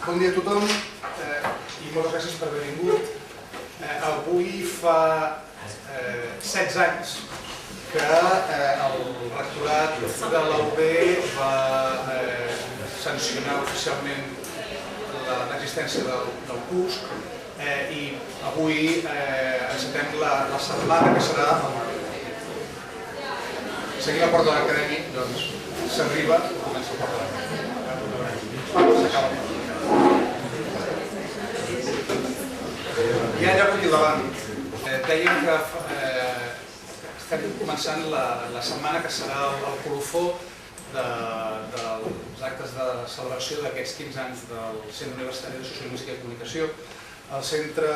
Bon dia a tothom i moltes gràcies per haver vingut. Avui fa 16 anys que el rectorat de la UB va sancionar oficialment l'existència del CUSC i avui encetem la setmana que serà seguint la porta de l'acadèmic, doncs s'arriba, comença la porta de l'acadèmic, s'acaba. Hi ha lloc aquí al davant. Dèiem que estem començant la setmana que serà el colofó dels actes de celebració d'aquests 15 anys del Centre Universitari de Sociolingüística i Comunicació. El centre,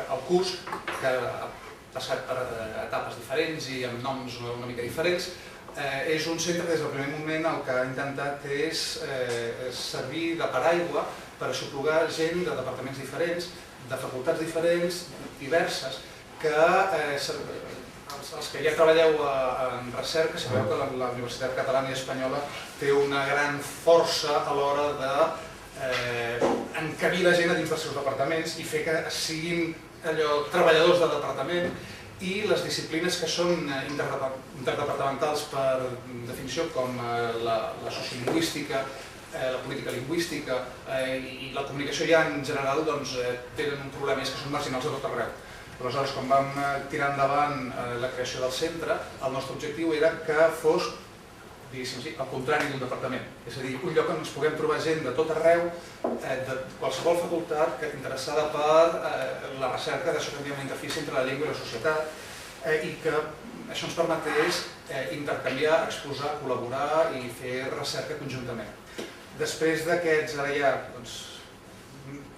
el CUSC, que ha passat per etapes diferents i amb noms una mica diferents, és un centre des del primer moment el que ha intentat és servir de paraigua per aixoplugar gent de departaments diferents, de facultats diferents, diverses, que els que ja treballeu en recerca sabeu que la Universitat Catalana i Espanyola té una gran força a l'hora d'encabir la gent a dins dels seus departaments i fer que siguin treballadors de departament, i les disciplines que són interdepartamentals per definició, com la sociolingüística, la política lingüística i la comunicació ja en general tenen un problema, és que són marginals a tot arreu. Aleshores, quan vam tirar endavant la creació del centre, el nostre objectiu era que fos, diguéssim així, al contrari d'un departament. És a dir, un lloc on ens puguem trobar gent de tot arreu, de qualsevol facultat interessada per la recerca d'això que en diem la interfície entre la llengua i la societat i que això ens permetés intercanviar, exposar, col·laborar i fer recerca conjuntament. Després d'aquests, ara ja,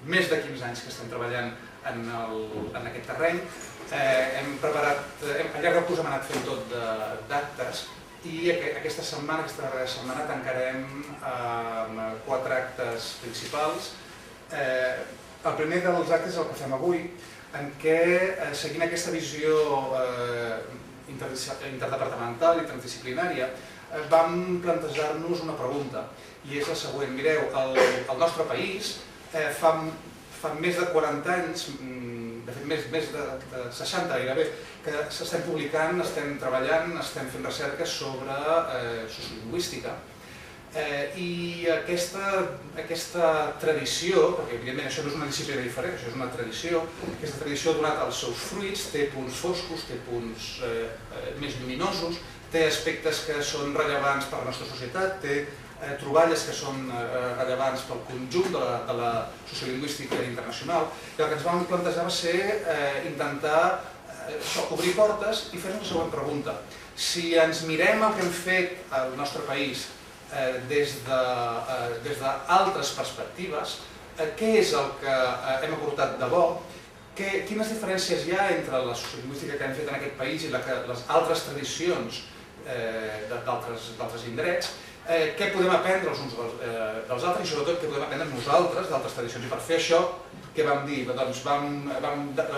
més de 15 anys que estem treballant en aquest terreny, hem preparat, al llarg del curs hem anat fent tot d'actes i aquesta darrera setmana tancarem amb 4 actes principals. El primer dels actes és el que fem avui, en què, seguint aquesta visió interdepartamental i transdisciplinària, vam plantejar-nos una pregunta, i és la següent. Mireu, el nostre país fa més de 40 anys, de fet més de 60 gairebé, que s'estem publicant, estem treballant, estem fent recerca sobre sociolingüística, i aquesta tradició, perquè evidentment això no és una disciplina diferent, això és una tradició, aquesta tradició ha donat els seus fruits, té punts foscos, té punts més lluminosos, té aspectes que són rellevants per a la nostra societat, té troballes que són rellevants pel conjunt de la sociolingüística internacional, i el que ens vam plantejar va ser intentar obrir portes i fer-nos la següent pregunta. Si ens mirem el que hem fet al nostre país des d'altres perspectives, què és el que hem aportat de bo? Quines diferències hi ha entre la sociolingüística que hem fet en aquest país i les altres tradicions d'altres indrets? Què podem aprendre els uns dels altres i sobretot què podem aprendre nosaltres d'altres tradicions? I per fer això, què vam dir? Doncs vam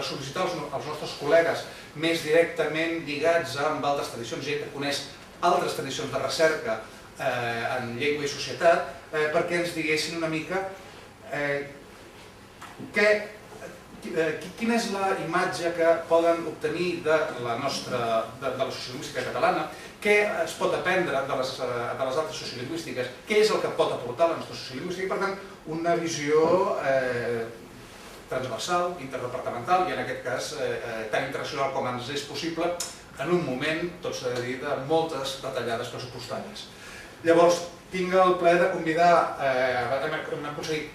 sol·licitar als nostres col·legues més directament lligats amb altres tradicions, gent que coneix altres tradicions de recerca en llengua i societat, perquè ens diguessin una mica quina és la imatge que poden obtenir de la sociolingüística catalana, què es pot aprendre de les altres sociolingüístiques, què és el que pot aportar la nostra sociolingüística, i per tant una visió transversal, interdepartamental i en aquest cas tan internacional com ens és possible en un moment, tot s'ha de dir, de moltes retallades pressupostàries. Llavors, tinc el plaer de convidar, hem aconseguit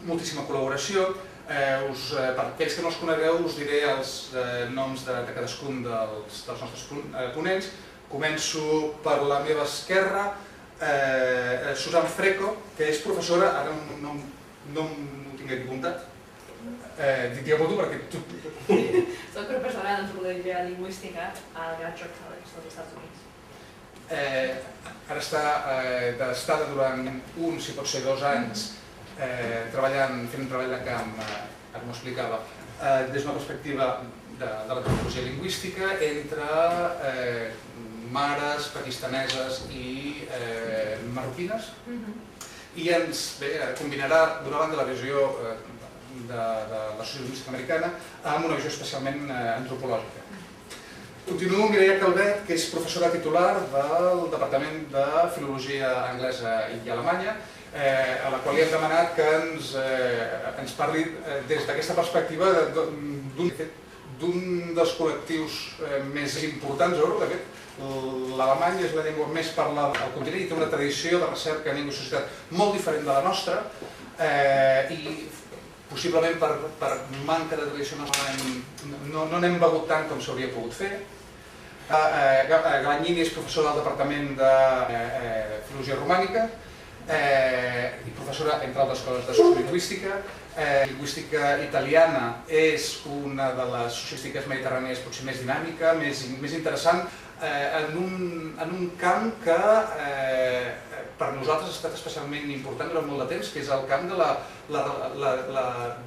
moltíssima col·laboració. Per aquells que no els conegueu us diré els noms de cadascun dels nostres ponents. Començo per la meva esquerra, Susan Freco, que és professora, ara no ho tinc aquí apuntat, digue-m'ho tu perquè tu... Soc professora d'antropologia lingüística al Graduate College dels Estats Units. Ara està d'estada durant un, si pot ser 2 anys, fent un treball de camp, com ho explicava, des d'una perspectiva de l'antropologia lingüística entre mares pakistaneses i marroquines. i ens combinarà d'una banda la visió de la sociolingüística americana amb una visió especialment antropològica. Continuo amb Mireia Calvet, que és professora titular del Departament de Filologia Anglesa i Alemanya, a la qual li hem demanat que ens parli des d'aquesta perspectiva d'un dels col·lectius més importants d'Europa. De fet, l'alemany és la llengua més parlada al continent i té una tradició de recerca en llengua i societat molt diferent de la nostra i possiblement per manca de tradició no n'hem begut tant com s'hauria pogut fer. Glagnini és professor del Departament de Filologia Romànica i professora, entre altres coses, de sociolingüística. Lingüística italiana és una de les sociolingüístiques mediterrànies potser més dinàmica, més interessant, en un camp que per nosaltres ha estat especialment important durant molt de temps, que és el camp de la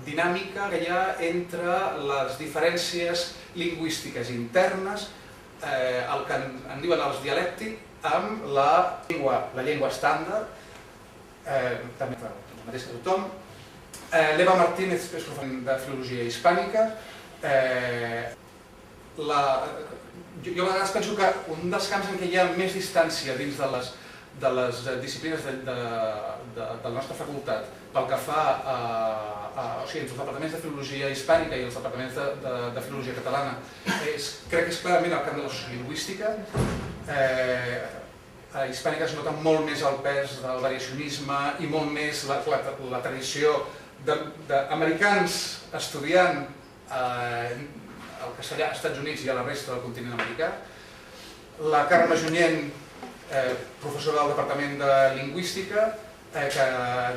dinàmica que hi ha entre les diferències lingüístiques internes, el que en diuen els dialèctics, amb la llengua estàndard, també el mateix que tothom. L'Eva Martínez és professora de Filologia Hispànica. Jo a vegades penso que un dels camps en què hi ha més distància dins de les disciplines de la nostra facultat pel que fa entre els departaments de Filologia Hispànica i els departaments de Filologia Catalana crec que és clarament el camp de la sociolingüística. A Hispànica es nota molt més el pes del variacionisme i molt més la tradició d'americans estudiant el castellà als Estats Units i a la resta del continent americà. La Carme Junyent, professora del Departament de Lingüística, que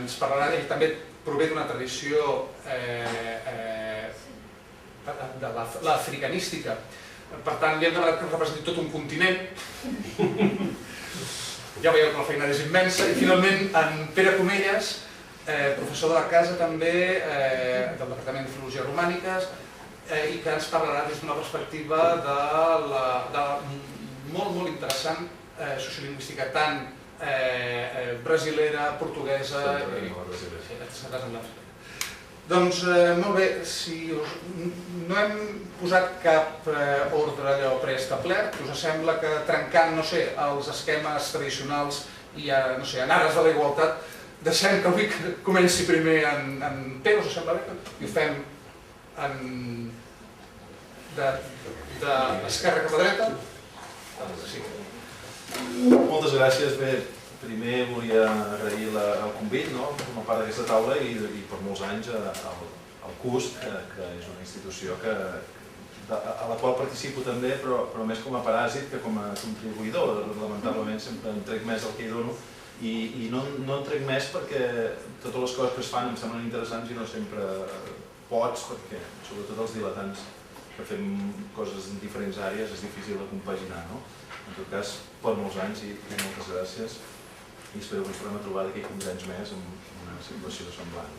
ens parlarà, ell també prové d'una tradició de l'africanística. Per tant, li hem demanat que representi tot un continent. Ja veieu que la feina és immensa. I finalment, en Pere Comelles, professor de la casa també del Departament de Filologia Romàniques, i que ens parlarà des d'una perspectiva de molt interessant sociolingüística tant brasilera, portuguesa i doncs molt bé, no hem posat cap ordre allò preestablert, us sembla que trencant, no sé, els esquemes tradicionals i, no sé, en ares de la igualtat, deixem que avui comenci primer en Pere, us sembla bé? I ho fem d'esquerra cap a dreta? Sí. Moltes gràcies. Bé, primer volia agrair el convit, formar part d'aquesta taula i per molts anys al CUST, que és una institució a la qual participo també, però més com a paràsit que com a contribuïdor. Lamentablement sempre en trec més del que hi dono i no en trec més perquè totes les coses que es fan em semblen interessants i no sempre pots, perquè sobretot els diletants que fem coses en diferents àrees és difícil de compaginar. En tot cas, per molts anys i moltes gràcies i espero que ens podem trobar d'aquí 15 anys més en una situació semblant.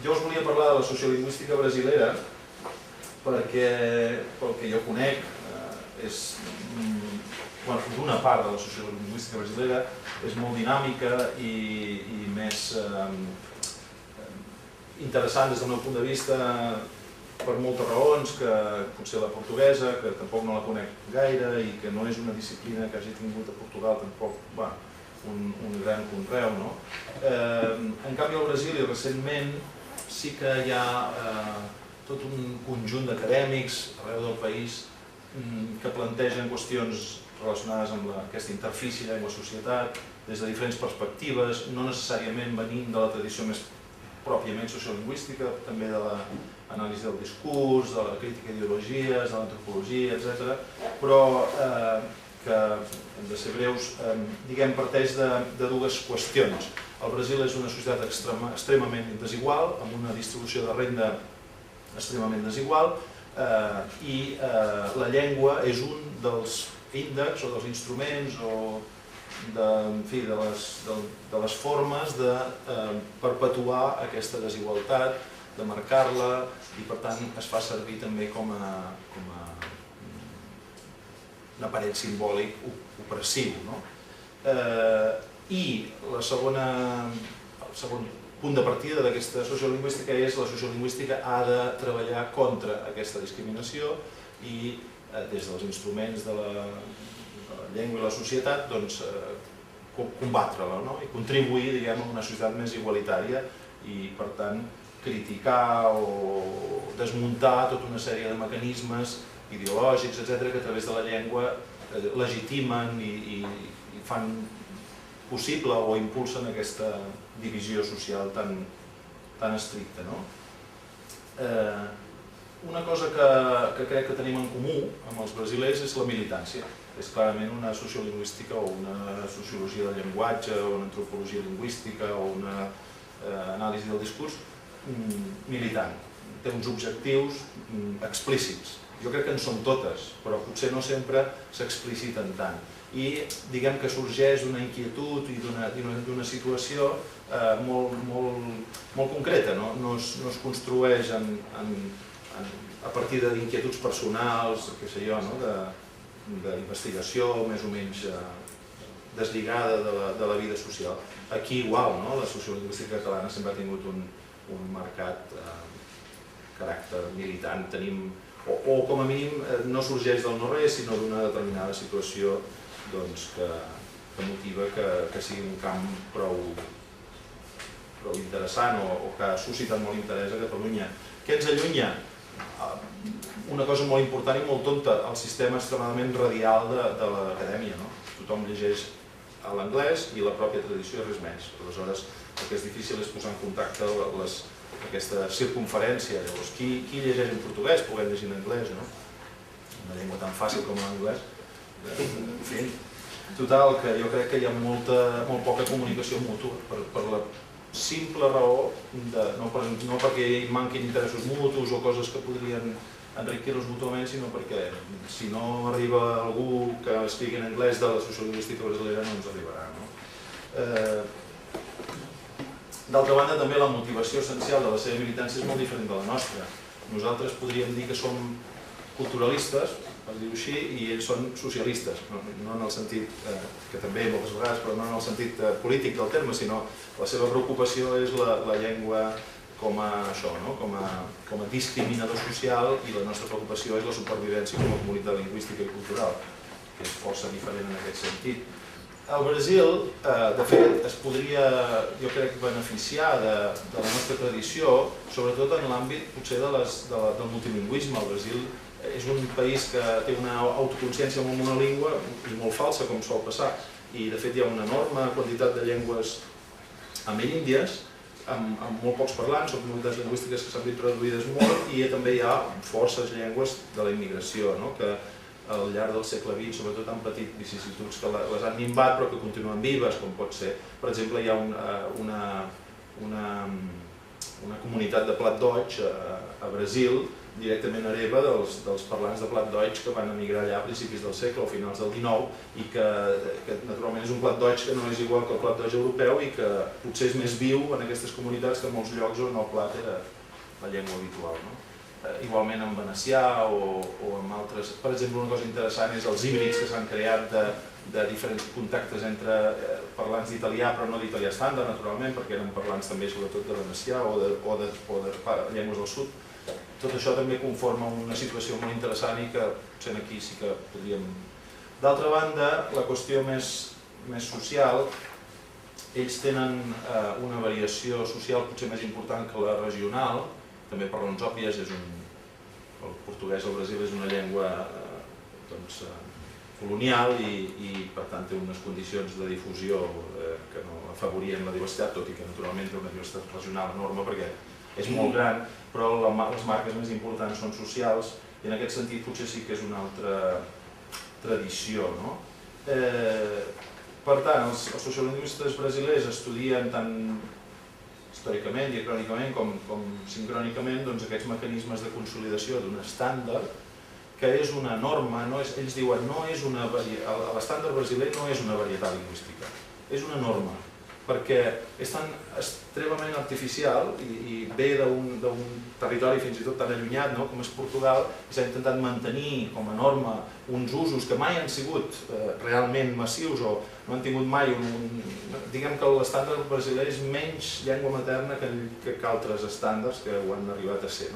Jo us volia parlar de la sociolingüística brasilera perquè, pel que jo conec, és d'una part de la sociolingüística brasilera és molt dinàmica i més interessant des del meu punt de vista per moltes raons, que potser la portuguesa, que tampoc no la conec gaire i que no és una disciplina que hagi tingut a Portugal tampoc un gran conreu. En canvi al Brasil i recentment sí que hi ha tot un conjunt d'acadèmics arreu del país que plantegen qüestions relacionades amb aquesta interfície llengua-societat des de diferents perspectives, no necessàriament venint de la tradició més pròpiament sociolingüística, també de l'anàlisi del discurs, de la crítica d'ideologies, de l'antropologia, etc. Però que, hem de ser breus, parteix de dues qüestions. El Brasil és una societat extremament desigual, amb una distribució de renda extremament desigual, i la llengua és un dels índexs o dels instruments o de les formes de perpetuar aquesta desigualtat, de marcar-la i per tant es fa servir també com a un aparell simbòlic opressiu. I el segon punt de partida d'aquesta sociolingüística és la sociolingüística ha de treballar contra aquesta discriminació i des dels instruments de la llengua i la societat combatre-la i contribuir a una societat més igualitària i per tant criticar o desmuntar tota una sèrie de mecanismes ideològics, etc., que a través de la llengua legitimen i fan possible o impulsen aquesta divisió social tan estricta. Una cosa que crec que tenim en comú amb els brasilers és la militància. És clarament una sociolingüística o una sociologia del llenguatge o una antropologia lingüística o una anàlisi del discurs militant. Té uns objectius explícits. Jo crec que en són totes, però potser no sempre s'expliciten tant. I diguem que sorgeix d'una inquietud i d'una situació molt concreta, no es construeix a partir d'inquietuds personals, què sé jo, d'investigació més o menys deslligada de la vida social. Aquí igual, la sociolingüística catalana sempre ha tingut un marcat caràcter militant, o com a mínim no sorgeix del no-res, sinó d'una determinada situació que motiva que sigui un camp prou interessant o que ha suscitat molt interès a Catalunya. Què ens allunya? Una cosa molt important i molt tonta, el sistema extremadament radial de l'acadèmia. Tothom llegeix a l'anglès i la pròpia tradició i res més. Aleshores, el que és difícil és posar en contacte aquesta circumferència. Llavors, qui llegeix en portuguès podem llegir en anglès, una llengua tan fàcil com l'anglès. En fi, total, que jo crec que hi ha molt poca comunicació mútua per la simple raó, no perquè hi manquin interessos mutus o coses que podrien enriquir-los mútuament, sinó perquè si no arriba algú que estigui en anglès de la sociolingüística brasilera no ens arribarà. D'altra banda, també la motivació essencial de la seva militància és molt diferent de la nostra. Nosaltres podríem dir que som culturalistes, per dir-ho així, i ells són socialistes, no en el sentit, que també moltes vegades, però no en el sentit polític del terme, sinó la seva preocupació és la llengua com a discriminador social i la nostra preocupació és la supervivència com a comunitat lingüística i cultural, que és força diferent en aquest sentit. El Brasil, de fet, es podria, jo crec, beneficiar de la nostra tradició, sobretot en l'àmbit potser del multilingüisme. El Brasil és un país que té una autoconsciència molt monolingüe i molt falsa, com sol passar, i de fet hi ha una enorme quantitat de llengües ameríndies amb molt pocs parlants, són comunitats lingüístiques que s'han vist reduïdes molt, i també hi ha forces llengües de la immigració, que al llarg del segle XX sobretot han patit vicissituds que les han minvat però que continuen vives, com pot ser. Per exemple, hi ha una comunitat de plat d'oig a Brasil, directament hereva dels parlants de plat d'oig que van emigrar allà a principis del segle o finals del XIX, i que naturalment és un plat d'oig que no és igual que el plat d'oig europeu i que potser és més viu en aquestes comunitats que en molts llocs on el plat era la llengua habitual. Igualment en venecià o en altres. Per exemple, una cosa interessant és els híbrids que s'han creat de diferents contactes entre parlants d'italià, però no d'italià estàndard, naturalment, perquè eren parlants també sobretot de venecià o de llengües del sud. Tot això també conforma una situació molt interessant i que potser aquí sí que podríem... D'altra banda, la qüestió més social, ells tenen una variació social potser més important que la regional, també per raons òbvies, el portuguès al Brasil és una llengua colonial i per tant té unes condicions de difusió que no afavorien la diversitat, tot i que naturalment té una diversitat regional enorme perquè és molt gran, però les marques més importants són socials i en aquest sentit potser sí que és una altra tradició. Per tant, els sociolingüistes brasilers estudien tant històricament, diacrònicament com sincrònicament aquests mecanismes de consolidació d'un estàndard que és una norma, ells diuen l'estàndard brasiler no és una varietat lingüística, és una norma perquè és tan extremament artificial i ve d'un territori fins i tot tan allunyat com és Portugal, i s'ha intentat mantenir com a norma uns usos que mai han sigut realment massius o no han tingut mai diguem que l'estàndard brasiler és menys llengua materna que altres estàndards que ho han arribat a ser.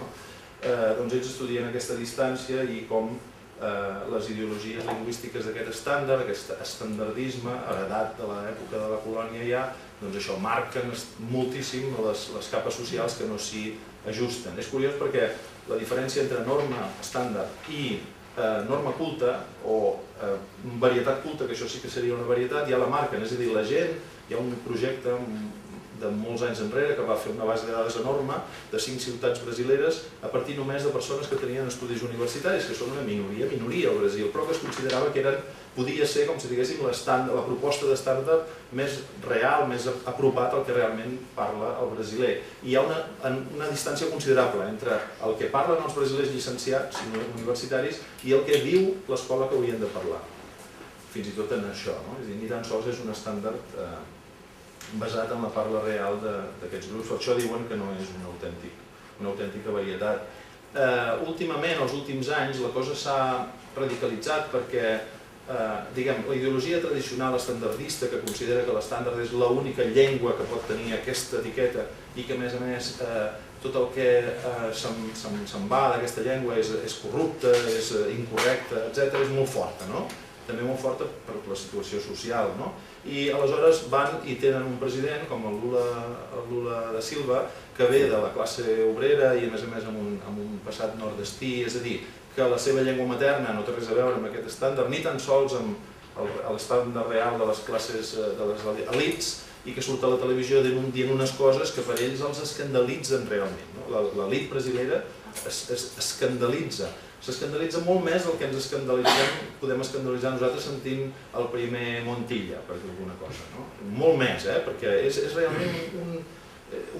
Doncs ells estudien aquesta distància i com les ideologies lingüístiques d'aquest estàndard, aquest estandardisme heredat de l'època de la colònia ja, doncs això marquen moltíssim les capes socials que no s'hi ajusten. És curiós perquè la diferència entre norma estàndard i norma culta o varietat culta, que això sí que seria una varietat, ja la marquen, és a dir, la gent, hi ha un projecte de molts anys enrere que va fer una base de dades enorme de 5 ciutats brasileres a partir només de persones que tenien estudis universitaris, que són una minoria al Brasil, però que es considerava que podia ser, com si diguéssim, la proposta d'estàndard més real, més apropat al que realment parla el brasiler. I hi ha una distància considerable entre el que parlen els brasilers llicenciats i universitaris i el que diu l'escola que haurien de parlar. Fins i tot en això, és a dir, ni tan sols és un estàndard basat en la parla real d'aquests grups. Per això diuen que no és una autèntica varietat. Últimament, els últims anys, la cosa s'ha radicalitzat perquè la ideologia tradicional estandardista que considera que l'estàndard és l'única llengua que pot tenir aquesta etiqueta i que a més tot el que se'n va d'aquesta llengua és corrupte, és incorrecte, etc. és molt forta, també molt forta per la situació social. I aleshores van i tenen un president com el Lula da Silva que ve de la classe obrera i a més amb un passat nordestí, és a dir, que la seva llengua materna no té res a veure amb aquest estàndard, ni tan sols amb l'estàndard real de les classes, de les elits, i que surt a la televisió dient unes coses que per ells els escandalitzen realment. L'elit brasilera s'escandalitza molt més del que ens podem escandalitzar nosaltres sentint el primer Montilla, per dir alguna cosa. Molt més, perquè és realment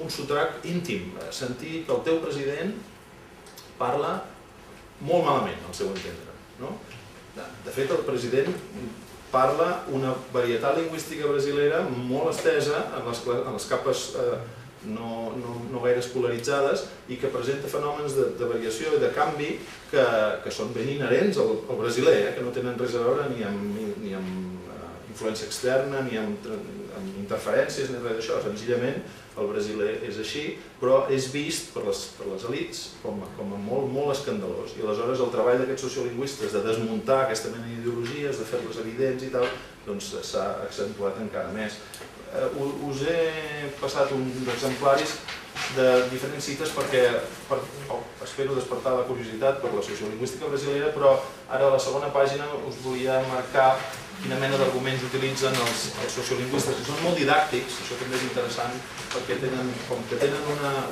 un sotrac íntim, sentir que el teu president parla molt malament, al seu entendre. De fet, el president parla una varietat lingüística brasilera molt estesa en les capes no gaire escolaritzades i que presenta fenòmens de variació i de canvi que són ben inherents al brasiler, que no tenen res a veure ni amb influència externa, ni amb interferències, ni res d'això. Senzillament el brasiler és així, però és vist per les elits com a molt escandalós. I aleshores el treball d'aquests sociolingüistes de desmuntar aquesta mena d'ideologies, de fer-les evidents i tal, doncs s'ha accentuat encara més. Us he passat uns exemplaris de diferents cites perquè espero despertar la curiositat per la sociolingüística brasilera, però ara a la segona pàgina us volia marcar quina mena d'arguments utilitzen els sociolingüistes, que són molt didàctics, això també és interessant, perquè com que tenen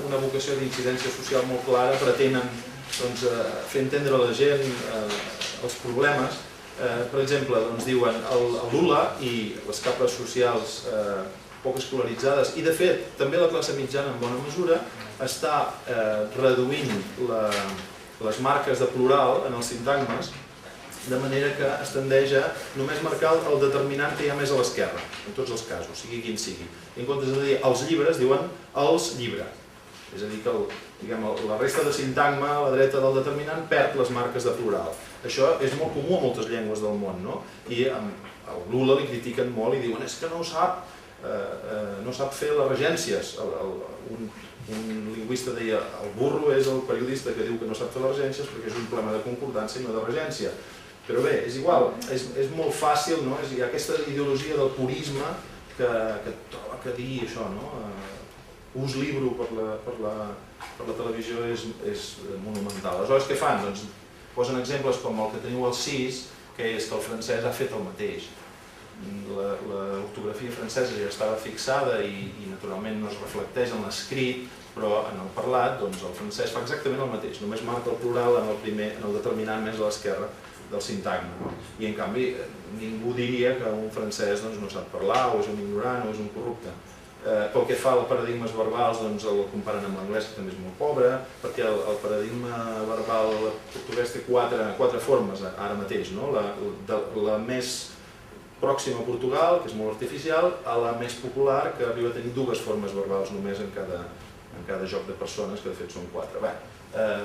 una vocació d'incidència social molt clara, pretenen fer entendre a la gent els problemes. Per exemple, diuen el Lula i les capes socials poc escolaritzades, i de fet també la classe mitjana en bona mesura, està reduint les marques de plural en els sintagmes, de manera que es tendeix a només marcar el determinant que hi ha més a l'esquerra, en tots els casos, sigui quin sigui. En comptes de dir els llibres, diuen els llibres. És a dir, que la resta de sintagma a la dreta del determinant perd les marques de plural. Això és molt comú a moltes llengües del món, i al Lula li critiquen molt i diuen és que no sap fer les regències. Un lingüista deia el burro és el periodista que diu que no sap fer les regències perquè és un problema de concordància i no de regència. Però bé, és igual, és molt fàcil, hi ha aquesta ideologia del purisme que troba que dir això, ús libro per la televisió és monumental. Aleshores, què fan? Posen exemples com el que teniu al 6, que és que el francès ha fet el mateix. L'ortografia francesa ja estava fixada i naturalment no es reflecteix en l'escrit, però en el parlat el francès fa exactament el mateix, només marca el plural en el determinant més a l'esquerra del sintagma. I en canvi ningú diria que un francès no sap parlar, o és un ignorant, o és un corrupte. Pel que fa a paradigmes verbals, el comparen amb l'anglès, que també és molt pobre, perquè el paradigma verbal portuguès té quatre formes ara mateix. La més pròxima a Portugal, que és molt artificial, a la més popular, que arriba a tenir 2 formes verbals només en cada joc de persones, que de fet són 4. Bé,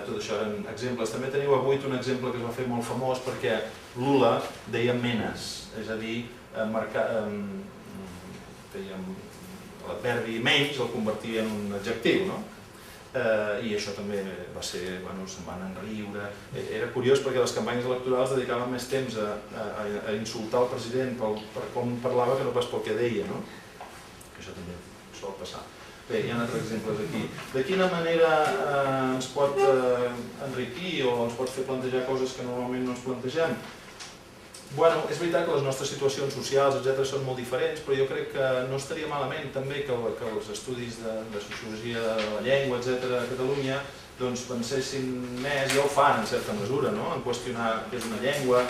tot això eren exemples. També teniu a 8 un exemple que es va fer molt famós perquè Lula deia menes, és a dir, l'adverbi menys el convertia en un adjectiu, no? I això també va ser, bueno, se'n van enriure. Era curiós perquè les campanyes electorals dedicaven més temps a insultar el president per com parlava que no pas pel que deia, no? Això també sol passar. Bé, hi ha altres exemples aquí. De quina manera ens pot enriquir o ens pot fer plantejar coses que normalment no ens plantegem? Bueno, és veritat que les nostres situacions socials, etc., són molt diferents, però jo crec que no estaria malament també que els estudis de sociologia de la llengua, etc., a Catalunya, doncs pensessin més, ja ho fan en certa mesura, no?, en qüestionar què és una llengua.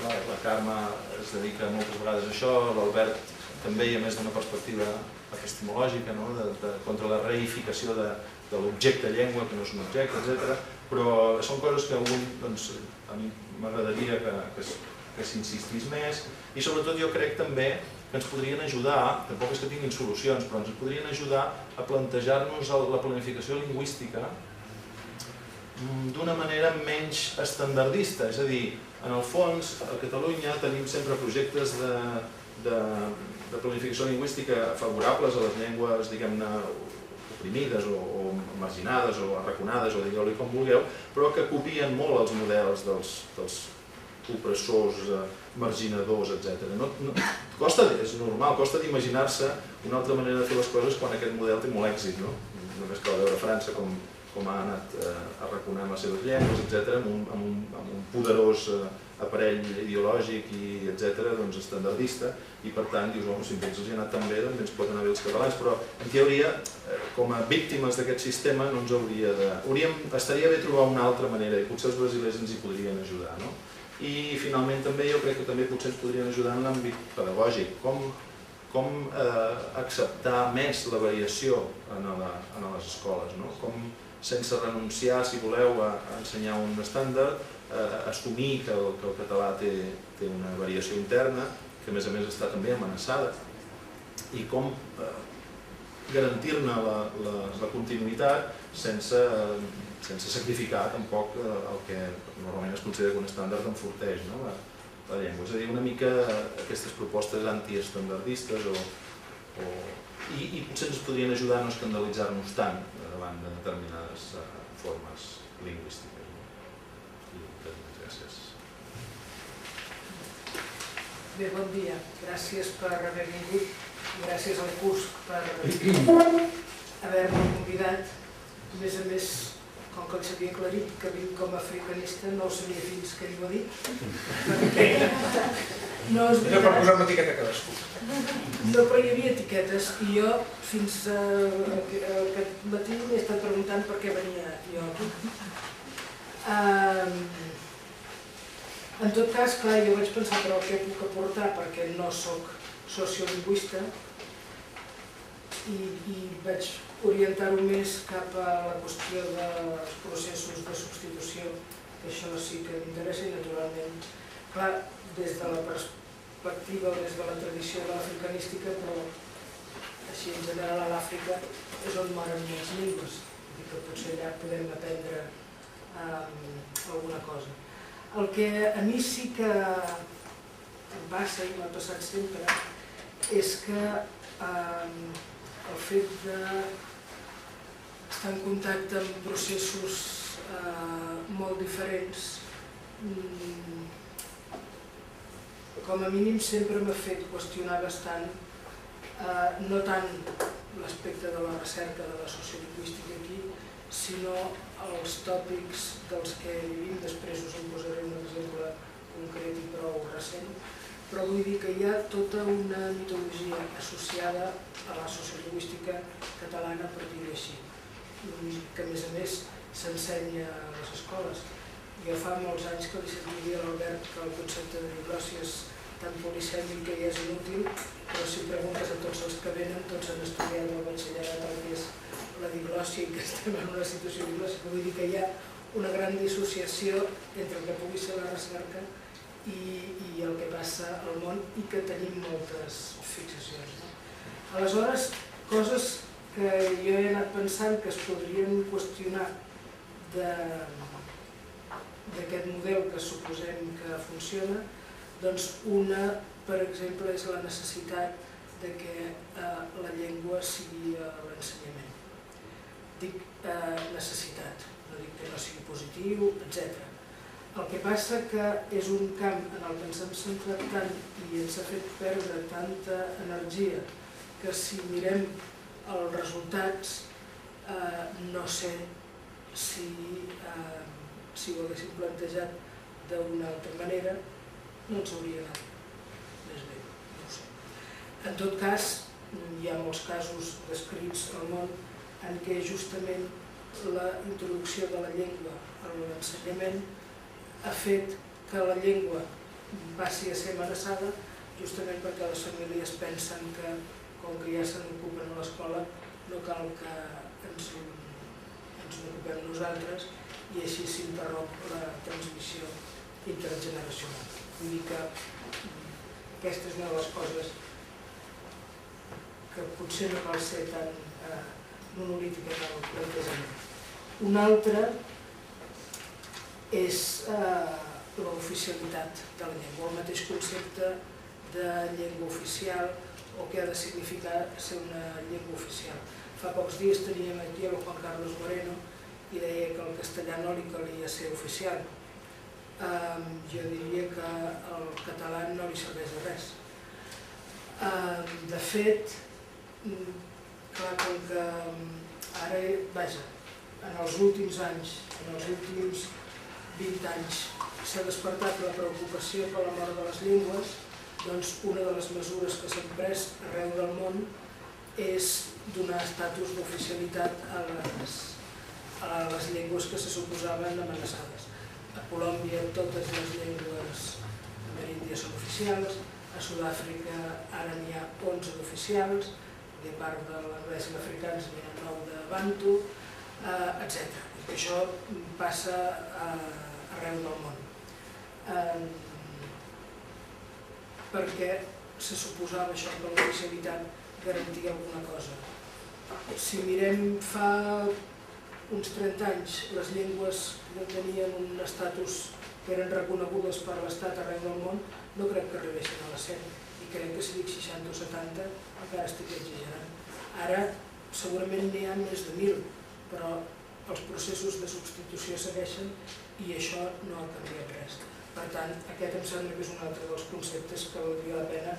La Carme es dedica moltes vegades a això, l'Albert també, i a més d'una perspectiva epistemològica, contra la reificació de l'objecte llengua, que no és un objecte, etc. Però són coses que a mi m'agradaria que s'insistís més, i sobretot jo crec també que ens podrien ajudar, tampoc és que tinguin solucions, però ens podrien ajudar a plantejar-nos la planificació lingüística d'una manera menys estandardista. És a dir, en el fons, a Catalunya tenim sempre projectes de planificació lingüística favorables a les llengües, diguem-ne, oprimides o marginades o arraconades, o digueu-li com vulgueu, però que copien molt els models dels opressors, marginadors, etc. És normal, costa d'imaginar-se una altra manera de fer les coses quan aquest model té molt èxit, no? Només cal veure França com ha anat arraconant les seves llengües, etc., amb un poderós aparell ideològic i etc., estandardista, i per tant dius, si ells els hi ha anat tan bé, doncs ens pot anar bé els catalans, però en teoria, com a víctimes d'aquest sistema, no ens hauria de... Estaria bé trobar una altra manera, i potser els brasilers ens hi podrien ajudar, no? I finalment també jo crec que també potser ens podrien ajudar en l'àmbit pedagògic, com acceptar més la variació en les escoles, com sense renunciar, si voleu, a ensenyar un estàndard, assumir que el català té una variació interna, que a més està també amenaçada, i com garantir-ne la continuïtat sense sacrificar tampoc el que normalment es considera un estàndard enforteix la llengua. És a dir, una mica aquestes propostes antiestandardistes i potser ens podrien ajudar a no escandalitzar-nos tant davant de determinades formes lingüístiques. Gràcies. Bé, bon dia. Gràcies per haver vingut. Gràcies al curs per haver-me convidat. A més, com que s'havia aclarit que vinc com a africanista, no ho sabia fins que ell ho ha dit. Era per posar una etiqueta a cadascú. No, però hi havia etiquetes i jo fins aquest matí m'he estat preguntant per què venia jo aquí. En tot cas, clar, jo vaig pensar però què puc aportar perquè no soc sociolingüista i vaig orientar-ho més cap a la qüestió dels processos de substitució, que això sí que m'interessa i naturalment, clar, des de la perspectiva o des de la tradició de l'africanística, però així en general a l'Àfrica és on moren les llengües i que potser allà podem aprendre alguna cosa. El que a mi sí que em passa i m'ha passat sempre és que el fet d'estar en contacte amb processos molt diferents com a mínim sempre m'ha fet qüestionar bastant no tant l'aspecte de la recerca de la sociolingüística aquí, sinó els tòpics dels que vivim. Després us en posaré un exemple concret i prou recent, però vull dir que hi ha tota una mitologia associada a la sociolingüística catalana, per dir-ho així, que a més s'ensenya a les escoles. Jo fa molts anys que li sentia a l'Albert que el concepte de diglòssia és tan polisèmic que ja és inútil, però si preguntes a tots els que venen, tots han estudiat el batxillerat el que és la diglòssia i que estem en una situació diglòssica. Vull dir que hi ha una gran dissociació entre el que pugui ser la recerca i el que passa al món i que tenim moltes fixacions. Aleshores, coses que jo he anat pensant que es podrien qüestionar d'aquest model que suposem que funciona, doncs una, per exemple, és la necessitat de que la llengua sigui a l'ensenyament. Dic necessitat, no dic que no sigui positiu, etc. El que passa que és un camp en el que ens hem centrat tant i ens ha fet perdre tanta energia que si mirem els resultats no sé si ho haguéssim plantejat d'una altra manera no ens hauria anat més bé, no ho sé. En tot cas, hi ha molts casos descrits al món en què justament la introducció de la llengua a l'ensenyament ha fet que la llengua passi a ser amenaçada justament perquè les famílies pensen que, com que ja se n'ocupen a l'escola, no cal que ens n'ocupem nosaltres i així s'interromp la transmissió intergeneracional. Vull dir que aquesta és una de les coses que potser no cal ser tan monolítica en el plantejament. Una altra és l'oficialitat de la llengua, el mateix concepte de llengua oficial o què ha de significar ser una llengua oficial. Fa pocs dies teníem aquí el Juan Carlos Moreno i deia que el castellà no li calia ser oficial. Jo diria que el català no li serveix de res. De fet, clar, com que ara, vaja, en els últims anys, en els últims 20 anys, s'ha despertat la preocupació per la mort de les llengües, doncs una de les mesures que s'han pres arreu del món és donar estatus d'oficialitat a les llengües que se suposaven amenaçades. A Colòmbia totes les llengües ameríndies són oficials, a Sud-àfrica ara n'hi ha 11 d'oficials, i a part de l'anglès i l'africans n'hi ha 9 de bantu, etc. Això passa arreu del món. Perquè se suposava això que l'oficialitat garantia alguna cosa. Si mirem fa uns 30 anys, les llengües que tenien un estatus que eren reconegudes per l'Estat arreu del món, no crec que arribessin a les 100, i crec que si dic 60 o 70 encara estic exagerant. Ara segurament n'hi ha més de 1.000, però els processos de substitució segueixen i això no ha canviat res. Per tant, aquest em sembla que és un altre dels conceptes que valdria la pena,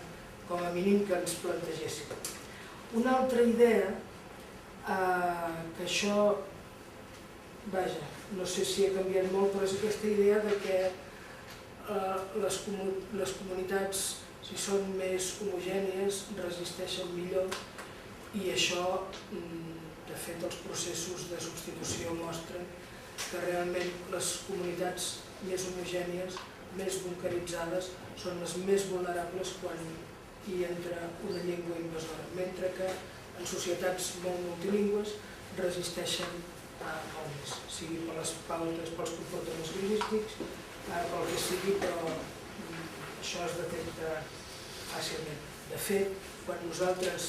com a mínim, que ens plantegéssim. Una altra idea, que això, vaja, no sé si ha canviat molt, però és aquesta idea de que les comunitats, si són més homogènies, resisteixen millor i això, de fet, els processos de substitució mostren que realment les comunitats més homogènies, més bunkeritzades, són les més vulnerables quan hi entra una llengua invasora, mentre que en societats molt multilingües resisteixen molt més, sigui per les pautes, pels comportaments lingüístics, pel que sigui, però això es detecta fàcilment. De fet, quan nosaltres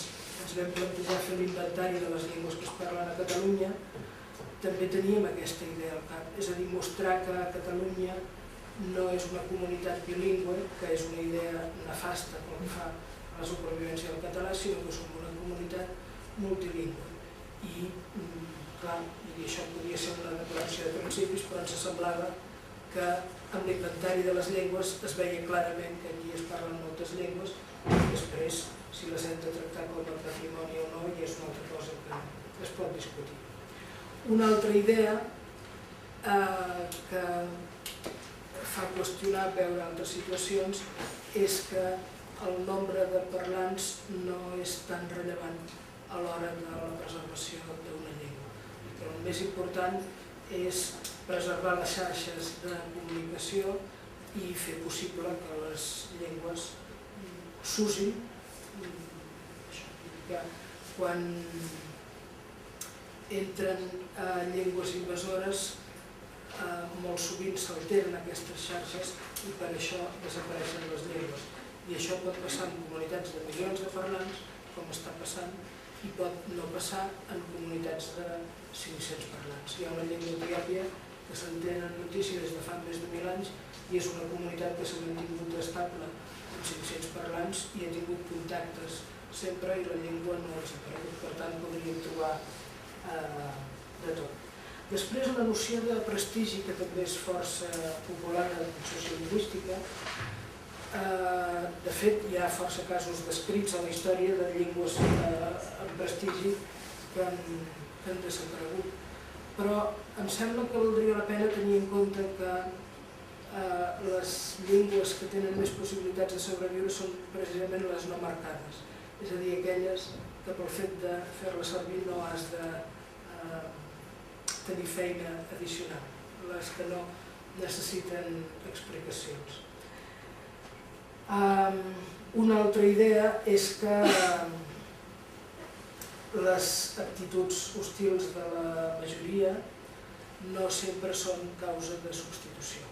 ens vam plantejar fer l'inventari de les llengües que es parlen a Catalunya, també teníem aquesta idea al cap, és a dir, mostrar que Catalunya no és una comunitat bilingüe, que és una idea nefasta pel que fa a la supervivència del català, sinó que som una comunitat multilingüe. I, clar, això podria ser una declaració de principis, però ens semblava que amb l'inventari de les llengües es veia clarament que aquí es parlen moltes llengües i després, si les hem de tractar com a patrimoni o no, ja és una altra cosa que es pot discutir. Una altra idea que fa qüestionar veure altres situacions és que el nombre de parlants no és tan rellevant a l'hora de la preservació d'una llengua. El més important és preservar les xarxes de comunicació i fer possible que les llengües s'usin. Quan entren llengües invasores, molt sovint s'alteren aquestes xarxes i per això desapareixen les llengües. I això pot passar en comunitats de milions de parlants, com està passant, i pot no passar en comunitats de 500 parlants. Hi ha una llengua etiòpia que s'entén en notícies des de fa més de 1000 anys i és una comunitat que s'ha mantingut estable amb 500 parlants i ha tingut contactes sempre i la llengua no ha desaparegut. Per tant, podríem trobar de tot. Després, la noció de prestigi, que també és força popular en sociolingüística. De fet, hi ha força casos descrits a la història de llengües amb prestigi que han desaparegut. Però em sembla que valdria la pena tenir en compte que les llengües que tenen més possibilitats de sobreviure són precisament les no marcades. És a dir, aquelles que pel fet de fer-les servir no has de tenir feina addicional, les que no necessiten explicacions. Una altra idea és que les actituds hostils de la majoria no sempre són causa de substitució. A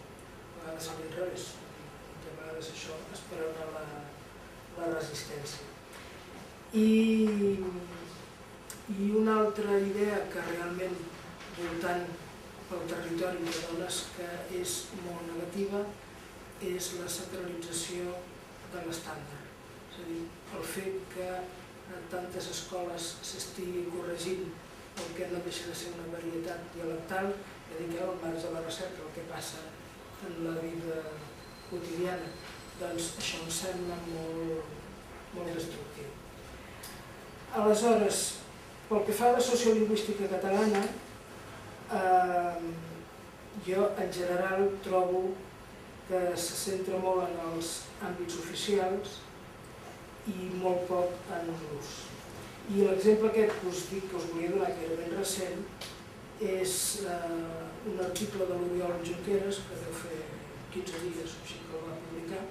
vegades a l'inrevés, a vegades això esperona la resistència. I una altra idea que realment voltant pel territori de dones que és molt negativa és la sacralització de l'estàndard. És a dir, el fet que a tantes escoles s'estigui corregint el que no deixa de ser una varietat dialectal, ja dic al marge de la recerca, el que passa en la vida quotidiana, doncs això em sembla molt destructiu. Aleshores, pel que fa a la sociolingüística catalana, jo en general trobo que se centra molt en els àmbits oficials i molt poc en l'ús. I l'exemple aquest que us dic, que us volia donar, que era ben recent, és un article de l'Oriol Junqueras, que deu fer 15 dies, o així que el va publicar,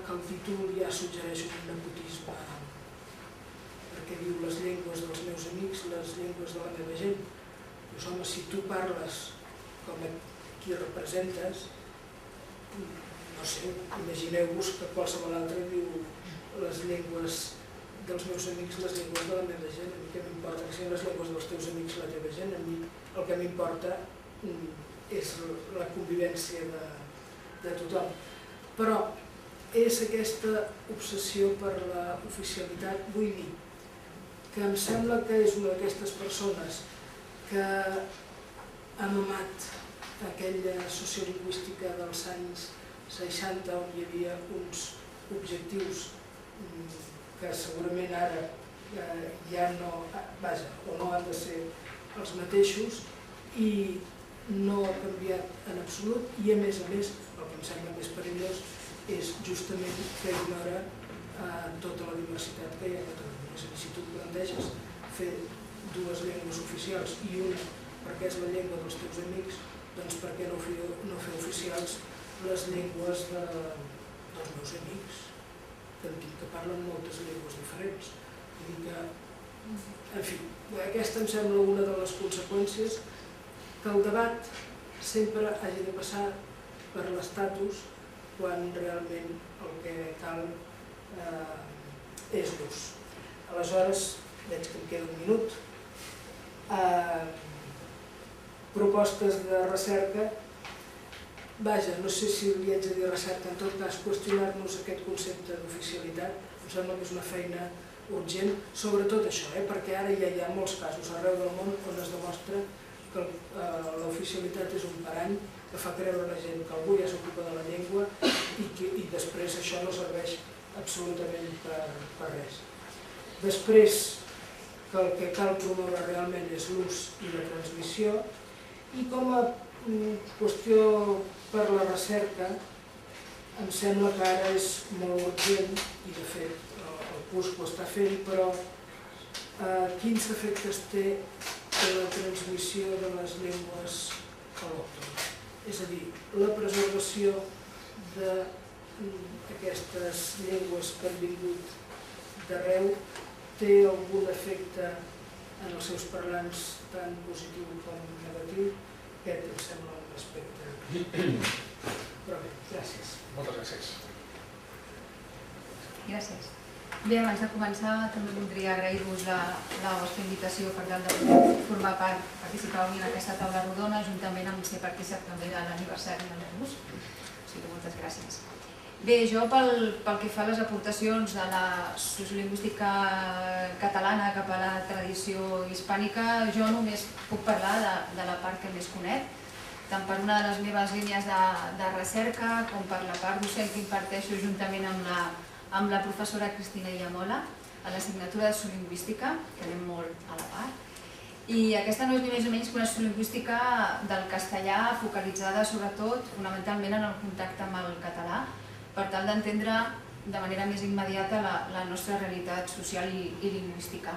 que el títol ja suggereix un nepotisme, perquè diu les llengües dels meus amics, les llengües de la meva gent. Dius, home, si tu parles com a qui representes, no sé, imagineu-vos que qualsevol altre diu les llengües dels meus amics, les llengües de la meva gent. A mi què m'importa que siguin les llengües dels teus amics la teva gent? A mi el que m'importa és la convivència de tothom. Però és aquesta obsessió per l'oficialitat, vull dir, que em sembla que és una d'aquestes persones que ha mamat aquella sociolingüística dels anys 60 on hi havia uns objectius que segurament ara ja no, vaja, o no han de ser els mateixos i no ha canviat en absolut i a més, el que em sembla més perillós és justament que ignora tota la diversitat que hi ha a Catalunya. És a dir, si tu et planteges fer dues llengües oficials i una perquè és la llengua dels teus amics, doncs per què no fer oficials les llengües dels meus amics, que parlen moltes llengües diferents. Vull dir que, en fi, aquesta em sembla una de les conseqüències que el debat sempre hagi de passar per l'estatus quan realment el que cal és l'ús. Aleshores, veig que em queda un minut. Propostes de recerca. Vaja, no sé si li haig de dir recerca, en tot cas, qüestionar-nos aquest concepte d'oficialitat. Em sembla que és una feina urgent, sobretot això, perquè ara ja hi ha molts casos arreu del món on es demostra que l'oficialitat és un parany que fa creure a la gent que algú ja s'ocupa de la llengua i després això no serveix absolutament per res. Després, que el que cal promoure realment és l'ús i la transmissió i com a qüestió per la recerca em sembla que ara és molt urgent i de fet el PUSC ho està fent, però quins efectes té la transmissió de les llengües al·lòctones. És a dir, la preservació d'aquestes llengües que han vingut d'arreu té algun efecte en els seus parlants tant positiu com negatiu? Aquest em sembla l'aspecte. Però bé, gràcies. Moltes gràcies. Gràcies. Bé, abans de començar també voldria agrair-vos la vostra invitació per tal de formar part, participar avui en aquesta taula rodona, juntament amb ser partícip també de l'aniversari de l'Airbus. O sigui que moltes gràcies. Bé, jo pel que fa a les aportacions de la sociolingüística catalana cap a la tradició hispànica, jo només puc parlar de la part que més conec, tant per una de les meves línies de recerca com per la part docent que imparteixo juntament amb la professora Cristina Iamola a l'assignatura de sociolingüística, que anem molt a la part. I aquesta no és ni més ni menys que una sociolingüística del castellà focalitzada sobretot, fonamentalment en el contacte amb el català, per tal d'entendre de manera més immediata la nostra realitat social i lingüística.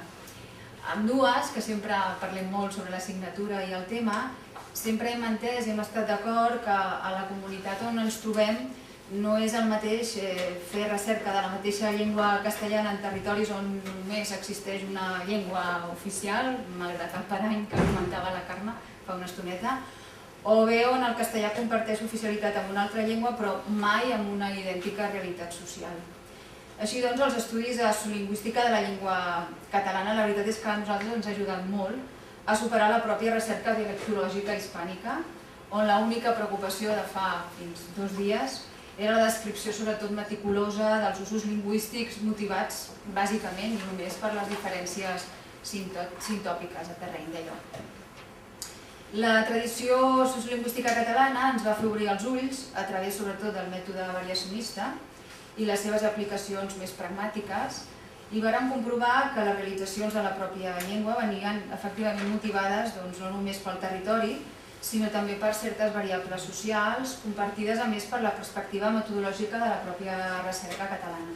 Amb dues, que sempre parlem molt sobre l'assignatura i el tema, sempre hem entès i hem estat d'acord que a la comunitat on ens trobem no és el mateix fer recerca de la mateixa llengua castellana en territoris on només existeix una llengua oficial, malgrat el parany que comentava la Carme fa una estoneta, o bé on el castellà comparteix oficialitat amb una altra llengua però mai amb una idèntica realitat social. Així doncs, els estudis de sociolingüística de la llengua catalana, la veritat és que a nosaltres ens ha ajudat molt a superar la pròpia recerca dialectològica hispànica, on l'única preocupació de fa fins 2 dies era la descripció sobretot meticulosa dels usos lingüístics motivats bàsicament i només per les diferències sintòpiques a terreny d'allò. La tradició sociolingüística catalana ens va fer obrir els ulls a través sobretot del mètode variacionista i les seves aplicacions més pragmàtiques i vàrem comprovar que les realitzacions de la pròpia llengua venien efectivament motivades no només pel territori, sinó també per certes variables socials, compartides a més per la perspectiva metodològica de la pròpia recerca catalana.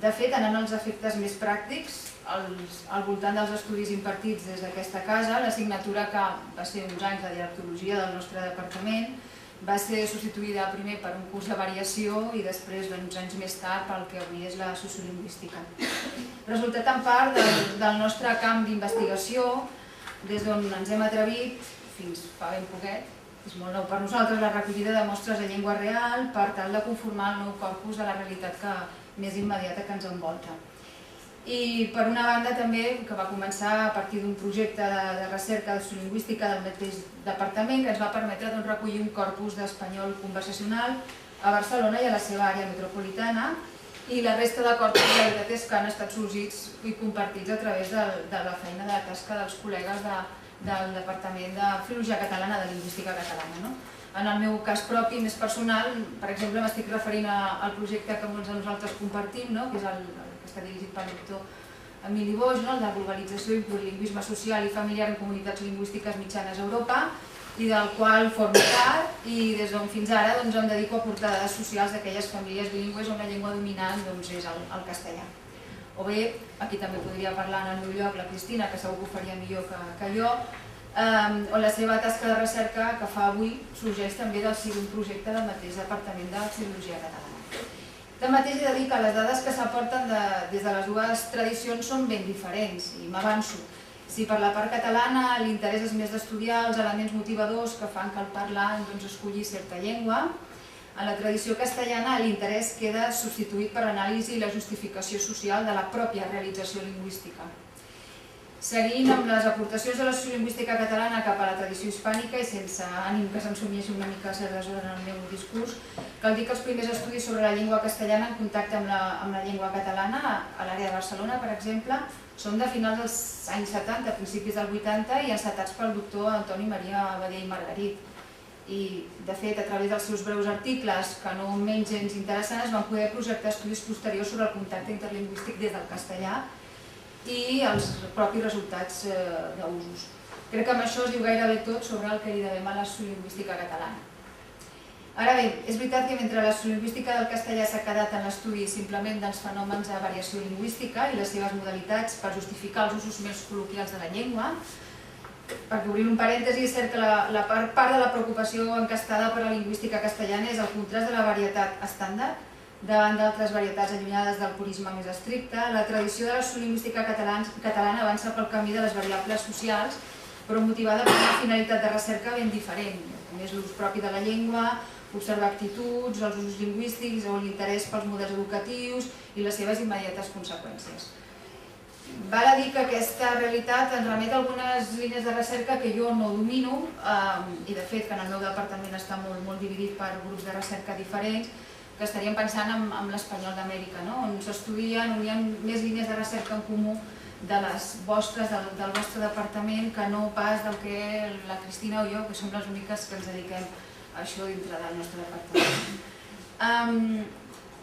De fet, anant als efectes més pràctics, al voltant dels estudis impartits des d'aquesta casa, l'assignatura que va ser uns anys de dialectologia del nostre departament va ser substituïda primer per un curs de variació i després, uns anys més tard, pel que avui és la sociolingüística. Resultat en part del nostre camp d'investigació, des d'on ens hem atrevit, fins fa ben poquet, és molt nou per nosaltres, la recollida de mostres de llengua real per tal de conformar el nou corpus de la realitat més immediata que ens envolta. I per una banda també, que va començar a partir d'un projecte de recerca de sociolingüística del mateix departament que ens va permetre recollir un corpus d'espanyol conversacional a Barcelona i a la seva àrea metropolitana i la resta de corpus la veritat és que han estat sorgits i compartits a través de la feina de la tasca dels col·legues del Departament de Filologia Catalana, de Lingüística Catalana. En el meu cas propi, més personal, per exemple, m'estic referint al projecte que molts de nosaltres compartim, que és el que està dirigit pel doctor Emili Boix, el de globalització i plurilingüisme social i familiar en comunitats lingüístiques mitjanes a Europa, i del qual formo part i des d'on fins ara em dedico a aportar dades socials d'aquelles famílies bilingües on la llengua dominant és el castellà. O bé, aquí també podria parlar en el meu lloc la Cristina, que segur que ho faria millor que jo, on la seva tasca de recerca que fa avui sorgeix també del si d'un projecte del mateix Departament de Filologia Catalana. Tanmateix he de dir que les dades que s'aporten des de les dues tradicions són ben diferents i m'avanço. Si per la part catalana l'interès és més d'estudiar els elements motivadors que fan que el parlant escolli certa llengua, en la tradició castellana l'interès queda substituït per l'anàlisi i la justificació social de la pròpia realització lingüística. Seguint amb les aportacions de la sociolingüística catalana cap a la tradició hispànica i sense ànim que s'ensumieixi una mica cert desordre en el meu discurs, cal dir que els primers estudis sobre la llengua castellana en contacte amb la llengua catalana a l'àrea de Barcelona, per exemple, són de finals dels anys 70, principis del 80 i encetats pel doctor Antoni Maria Badia i Margarit. I, de fet, a través dels seus breus articles, que no menys gens interessants, van poder projectar estudis posteriors sobre el contacte interlingüístic des del castellà i els propis resultats d'usos. Crec que amb això es diu gairebé tot sobre el que li devem a la sociolingüística catalana. Ara bé, és veritat que mentre la sociolingüística del castellà s'ha quedat en l'estudi simplement dels fenòmens de variació lingüística i les seves modalitats per justificar els usos més col·loquials de la llengua, perquè obrir un parèntesi, és cert que la part de la preocupació encastada per la lingüística castellana és el contrast de la varietat estàndard davant d'altres varietats allunyades del purisme més estricte. La tradició de la sociolingüística catalana avança pel camí de les variables socials, però motivada per una finalitat de recerca ben diferent. més l'ús propi de la llengua, observar actituds, els usos lingüístics o l'interès pels models educatius i les seves immediates conseqüències. Val a dir que aquesta realitat ens remet a algunes línies de recerca que jo no domino i de fet que en el meu departament està molt dividit per grups de recerca diferents, que estaríem pensant en l'espanyol d'Amèrica, on s'estudien, on hi ha més línies de recerca en comú de les vostres, del vostre departament, que no pas del que la Cristina o jo, que som les úniques que ens dediquem a això dintre del nostre departament.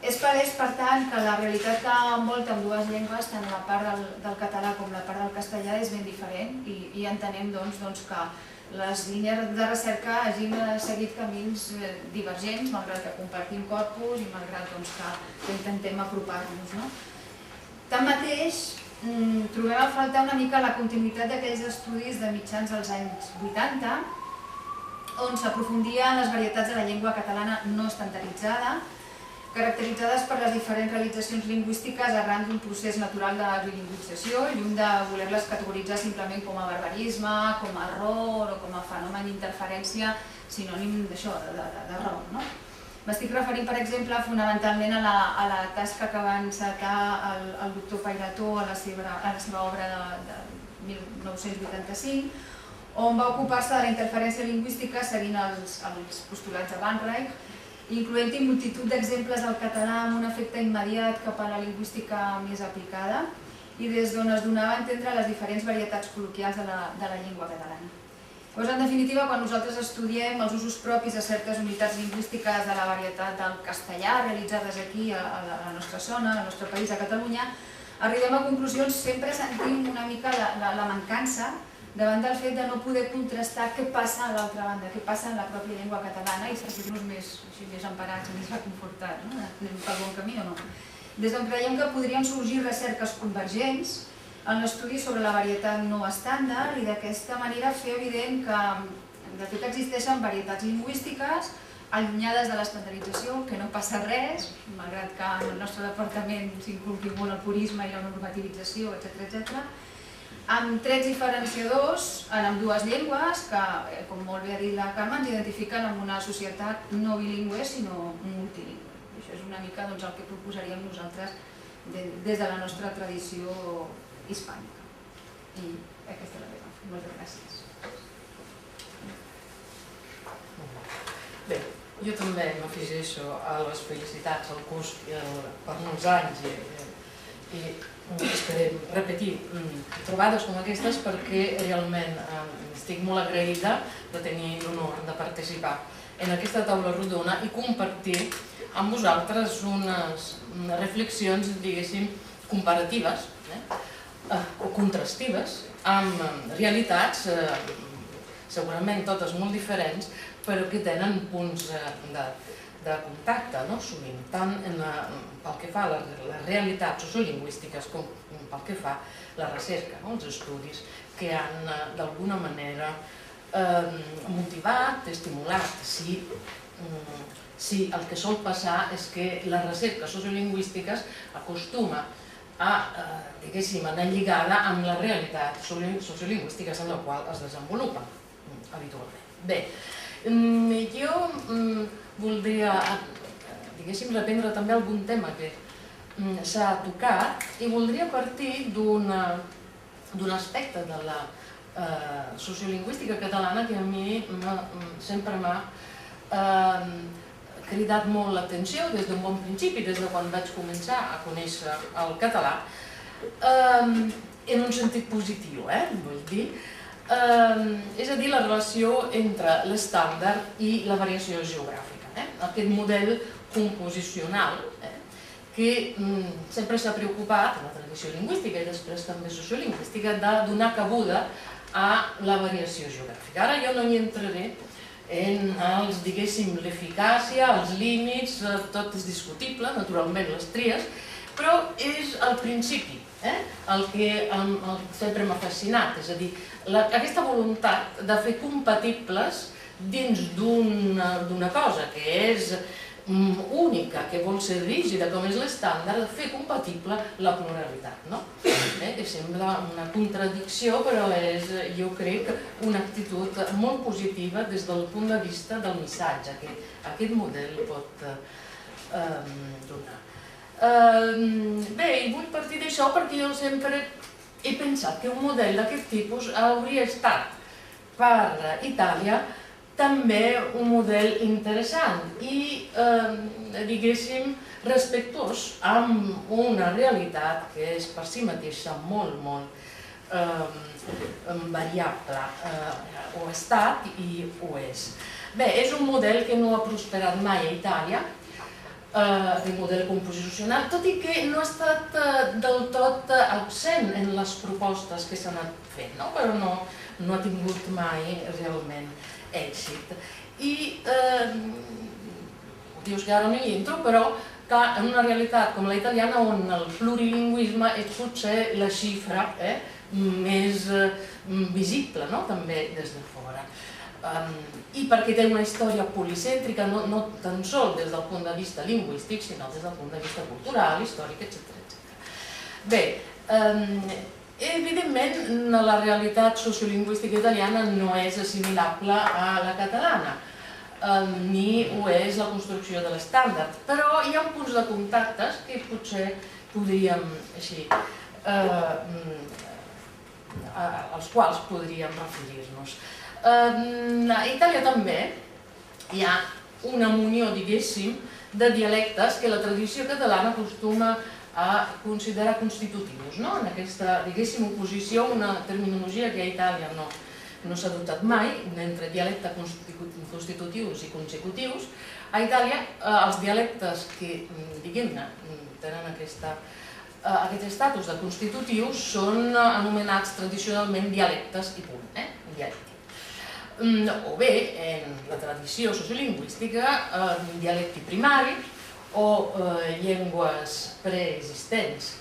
És palès, per tant, que la realitat que envolta amb dues llengües, tant la part del català com la part del castellà, és ben diferent i entenem que les línies de recerca hagin seguit camins divergents, malgrat que compartim corpus i malgrat que intentem apropar-nos. Tanmateix, trobem a faltar una mica la continuïtat d'aquells estudis de mitjans dels anys 80, on s'aprofundia en les varietats de la llengua catalana no estandarditzada, caracteritzades per les diferents realitzacions lingüístiques arran d'un procés natural de bilingüització, lluny de voler-les categoritzar simplement com a barbarisme, com a error o com a fenomen d'interferència sinònim d'això, d'error. M'estic referint, per exemple, fonamentalment a la tasca que va encetar el doctor Pairató a la seva obra de 1985, on va ocupar-se de la interferència lingüística seguint els postulats de Van Rijk, incloent-hi multitud d'exemples del català amb un efecte immediat cap a la lingüística més aplicada i des d'on es donava a entendre les diferents varietats col·loquials de la llengua catalana. En definitiva, quan nosaltres estudiem els usos propis de certes unitats lingüístiques de la varietat del castellà realitzades aquí a la nostra zona, al nostre país, a Catalunya, arribem a conclusions sempre sentint una mica la mancança davant del fet de no poder contrastar què passa a l'altra banda, què passa en la pròpia llengua catalana i sentir-nos més emparats, més reconfortats, anem pel bon camí o no. Des d'on creiem que podrien sorgir recerques convergents en l'estudi sobre la varietat no estàndard i d'aquesta manera fer evident que de fet existeixen varietats lingüístiques allunyades de l'estandardització, que no passa res, malgrat que en el nostre departament s'inculqui molt el purisme i la normativització, etc., amb trets diferenciadors en ambdues llengües que, com molt bé ha dit la Carme, ens identifiquen amb una societat no bilingüe sinó multilingüe. Això és una mica el que proposaríem nosaltres des de la nostra tradició hispànica. I aquesta és la meva. Moltes gràcies. Bé, jo també m'afegeixo a les felicitats al curs per molts anys i esperem repetir trobades com aquestes perquè realment estic molt agraïda de tenir l'honor de participar en aquesta taula rodona i compartir amb vosaltres unes reflexions, diguéssim, comparatives o contrastives amb realitats segurament totes molt diferents però que tenen punts de contacte, sovint, tant pel que fa a les realitats sociolingüístiques com pel que fa a la recerca, els estudis que han d'alguna manera motivat, estimulat. Si el que sol passar és que la recerca sociolingüística acostuma a, diguéssim, anar lligada amb les realitats sociolingüístiques en la qual es desenvolupen habitualment. Bé, jo voldria, diguéssim, reprendre també algun tema que s'ha tocat i voldria partir d'un aspecte de la sociolingüística catalana que a mi sempre m'ha cridat molt l'atenció des d'un bon principi, des de quan vaig començar a conèixer el català, en un sentit positiu, vull dir, és a dir, la relació entre l'estàndard i la variació geogràfica. Aquest model composicional que sempre s'ha preocupat, en la tradició lingüística i després també sociolingüística, de donar cabuda a la variació geogràfica. Ara jo no hi entraré en els, diguéssim, l'eficàcia, els límits, tot és discutible, naturalment les tries, però és el principi el que sempre m'ha fascinat, és a dir, aquesta voluntat de fer compatibles dins d'una cosa que és única, que vol ser rígida com és l'estàndard, fer compatible la pluralitat, no? Que sembla una contradicció, però és, jo crec, una actitud molt positiva des del punt de vista del missatge que aquest model pot donar. Bé, i vull partir d'això perquè jo sempre he pensat que un model d'aquest tipus hauria estat per Itàlia també un model interessant i, diguéssim, respectuós amb una realitat que és per si mateixa molt, molt variable. Ho ha estat i ho és. Bé, és un model que no ha prosperat mai a Itàlia, el model composicional, tot i que no ha estat del tot absent en les propostes que s'han anat fent, però no ha tingut mai realment èxit. I dius que ara no hi entro, però en una realitat com la italiana on el plurilingüisme és potser la xifra més visible també des de fora. I perquè té una història policèntrica, no tan sols des del punt de vista lingüístic, sinó des del punt de vista cultural, històric, etc. Bé, evidentment la realitat sociolingüística italiana no és assimilable a la catalana, ni ho és la construcció de l'estàndard, però hi ha punts de contactes que potser podríem, així, als quals podríem referir-nos. A Itàlia també hi ha una munió, diguéssim, de dialectes que la tradició catalana acostuma a considerar constitutius. En aquesta, diguéssim, oposició, una terminologia que a Itàlia no s'ha adoptat mai, entre dialectes constitutius i consecutius. A Itàlia, els dialectes que, diguem-ne, tenen aquest estatus de constitutius són anomenats tradicionalment dialectes i punt, dialèctic. O bé, en la tradició sociolingüística, dialecte primari o llengües preexistents.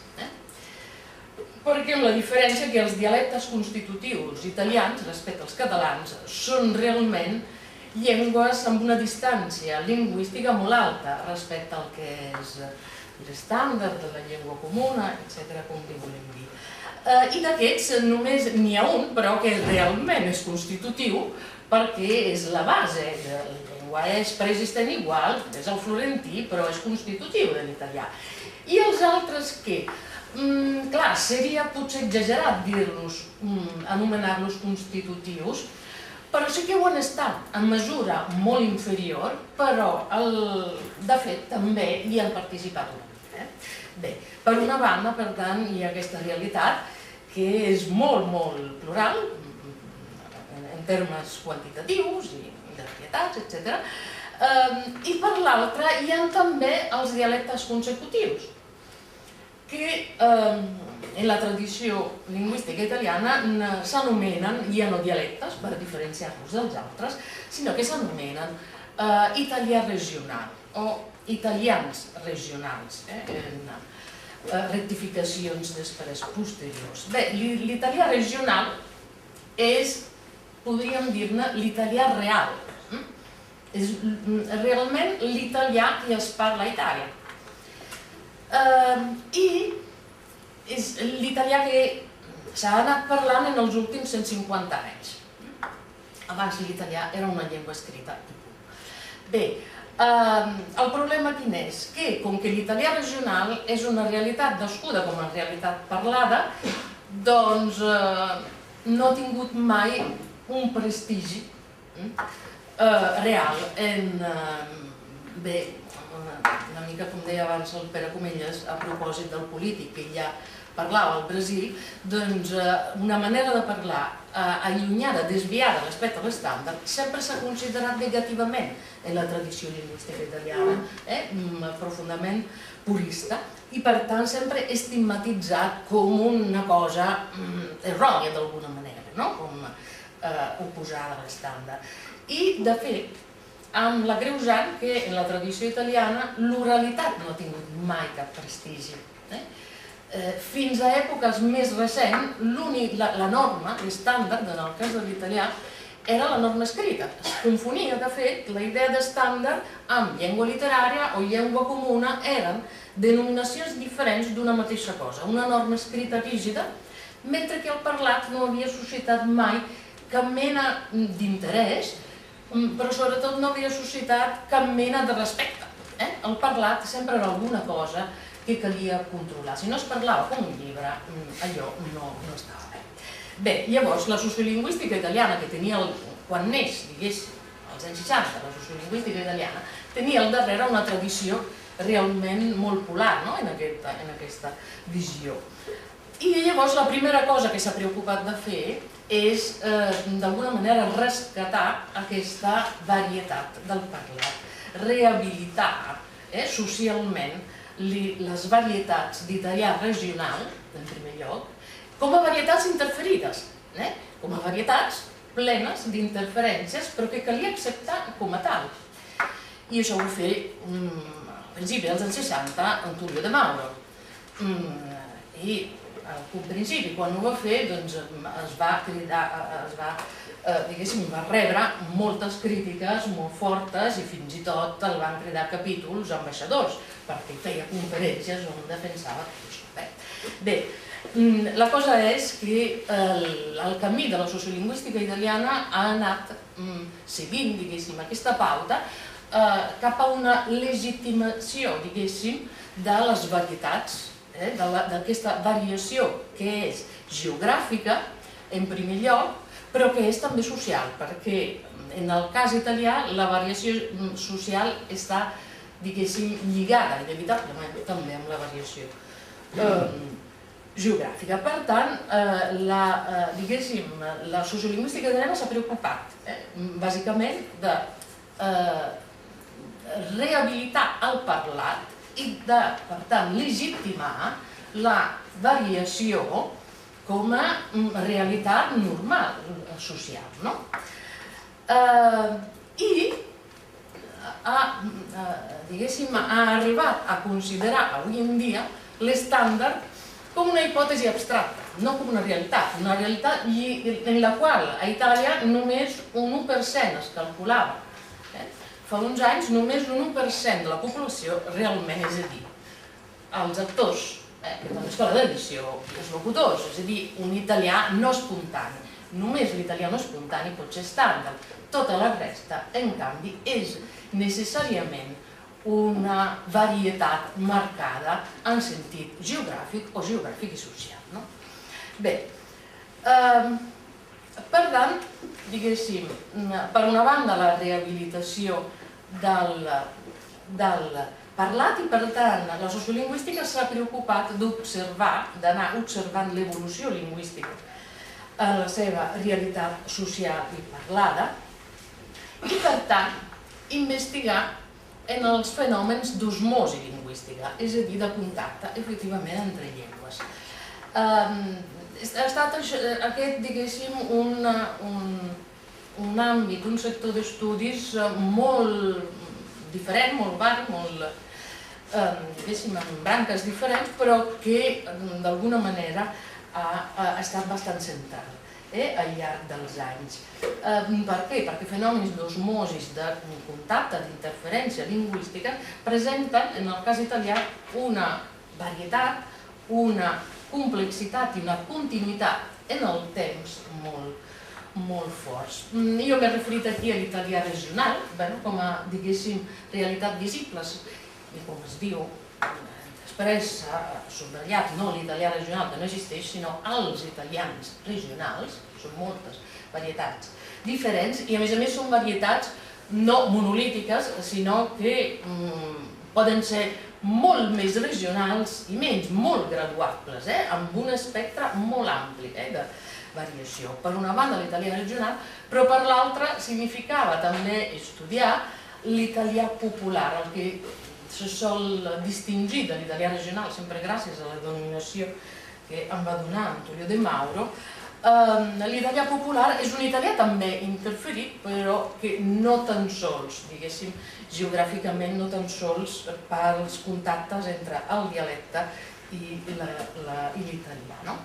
Perquè amb la diferència que els dialectes constitutius italians respecte als catalans són realment llengües amb una distància lingüística molt alta respecte al que és l'estàndard de la llengua comuna, etc., com li volem dir. I d'aquests només n'hi ha un, però que realment és constitutiu, perquè és la base. La llengua és preexistent igual, és el florentí, però és constitutiu de l'italià. I els altres què? Clar, seria potser exagerat dir-los, anomenar-los constitutius, però sí que ho han estat en mesura molt inferior, però de fet també hi han participat una mica. Bé, per una banda, per tant, hi ha aquesta realitat que és molt, molt plural, en termes quantitatius i de varietats, etc. I per l'altra hi ha també els dialectes consecutius, que en la tradició lingüística italiana s'anomenen, ja no dialectes, per diferenciar-los dels altres, sinó que s'anomenen italià regional o italians regionals, rectificacions després posteriors. Bé, l'italià regional és, podríem dir-ne, l'italià real. És realment l'italià que es parla a Itàlia. I és l'italià que s'ha anat parlant en els últims 150 anys. Abans l'italià era una llengua escrita. Bé, el problema quin és? Que com que l'italià regional és una realitat nascuda com a realitat parlada, doncs no ha tingut mai un prestigi real en... Bé, una mica com deia abans el Pere Comelles a propòsit del polític que ja parlava al Brasil, doncs una manera de parlar allunyada, desviada respecte a l'estàndard sempre s'ha considerat negativament en la tradició lingüística italiana, profundament purista, i per tant sempre estigmatitzat com una cosa errònia d'alguna manera, com oposada a l'estàndard. I, de fet, amb l'agreujant que en la tradició italiana l'oralitat no ha tingut mai cap prestigi. Fins a èpoques més recents, la norma, l'estàndard, en el cas de l'italià, era la norma escrita. Es confonia, de fet, la idea d'estàndard amb llengua literària o llengua comuna eren denominacions diferents d'una mateixa cosa. Una norma escrita rígida, mentre que el parlat no havia suscitat mai cap mena d'interès, però sobretot no havia suscitat cap mena de respecte. El parlat sempre era alguna cosa que calia controlar. Si no es parlava com un llibre, allò no estava bé. Bé, llavors, la sociolingüística italiana, que tenia, quan neix, diguéssim, als anys 60, la sociolingüística italiana, tenia al darrere una tradició realment molt polar en aquesta visió. I llavors la primera cosa que s'ha preocupat de fer és, d'alguna manera, rescatar aquesta varietat del parlat, rehabilitar socialment les varietats d'italià regional, en primer lloc, com a varietats interferides, com a varietats plenes d'interferències, però que calia acceptar com a tal. I això ho va fer, al principi dels anys 60, en Tullio de Mauro. I al principi, quan ho va fer, es va rebre moltes crítiques molt fortes i fins i tot el van cridar capítols ambaixadors, perquè feia conferències on defensava això. Bé, la cosa és que el camí de la sociolingüística italiana ha anat seguint, diguéssim, aquesta pauta cap a una legitimació, diguéssim, de les varietats, d'aquesta variació que és geogràfica, en primer lloc, però que és també social, perquè en el cas italià la variació social està, diguéssim, lligada inevitablement també amb la variació geogràfica. Per tant, la sociolingüística italiana s'ha preocupat bàsicament de rehabilitar el parlat i de, per tant, legitimar la variació com a realitat normal, social. I ha arribat a considerar avui en dia l'estàndard com una hipòtesi abstracta, no com una realitat en la qual a Itàlia només un 1% es calculava. Fa uns anys només un 1% de la població realment, és a dir, els actors de l'escola d'edició i els locutors, és a dir, un italià no espontani. Només l'italià no espontani pot ser estàndard. Tota la resta, en canvi, és necessàriament una varietat marcada en sentit geogràfic o geogràfic i social. Bé, per tant, diguéssim, per una banda la rehabilitació del parlat i per tant la sociolingüística s'ha preocupat d'observar, d'anar observant l'evolució lingüística en la seva realitat social i parlada i per tant investigar en els fenòmens d'osmosi lingüística, és a dir, de contacte efectivament entre llengües. Ha estat aquest, diguéssim, un àmbit, un sector d'estudis molt diferent, molt vari, diguéssim, amb branques diferents, però que d'alguna manera ha estat bastant central al llarg dels anys. Per què? Perquè fenòmens d'osmosis, de contacte, d'interferència lingüística presenten, en el cas italià, una varietat, una complexitat i una continuïtat en el temps molt forts. Jo m'he referit aquí a l'italià regional, com a, diguéssim, realitat visible, i com es diu, després s'ha subratllat, no l'italià regional que no existeix, sinó els italians regionals, són moltes varietats diferents, i a més són varietats no monolítiques, sinó que poden ser molt més regionals i menys, molt graduables, amb un espectre molt ampli de variació. Per una banda l'italià regional, però per l'altra significava també estudiar l'italià popular, el que se sol distingir de l'italià regional, sempre gràcies a la denominació que em va donar Tullio de Mauro. L'italià popular és un italià també interferit, però que no tan sols, diguéssim, geogràficament no tan sols pels contactes entre el dialecte i l'italià.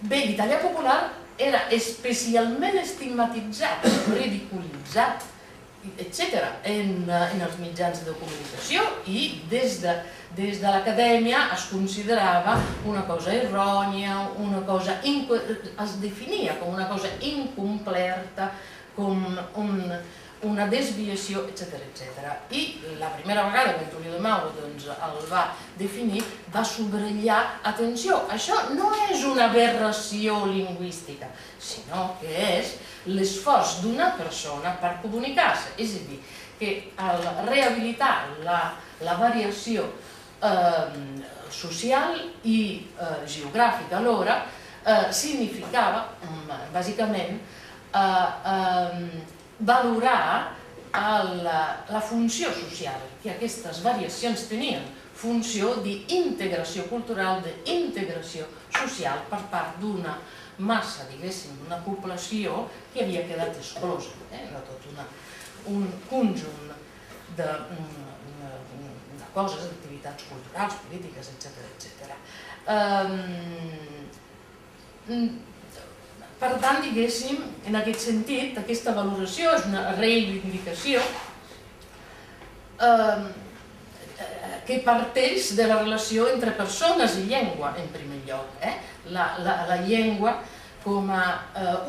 Bé, l'italià popular era especialment estigmatitzat, ridiculitzat, etc. en els mitjans de comunicació i des de l'acadèmia es considerava una cosa errònia, es definia com una cosa incompleta, com una desviació, etc. I la primera vegada que Antonio de Mauro el va definir, va subratllar, atenció, això no és una aberració lingüística, sinó que és l'esforç d'una persona per comunicar-se. És a dir, que al rehabilitar la variació social i geogràfica alhora significava, bàsicament, valorar la funció social que aquestes variacions tenien, funció d'integració cultural, d'integració social per part d'una massa, diguéssim, d'una població que havia quedat exclosa de tot un conjunt de coses, d'activitats culturals, polítiques, etc. Per tant, diguéssim, en aquest sentit, aquesta valoració és una reivindicació que parteix de la relació entre persones i llengua, en primer lloc. La llengua com a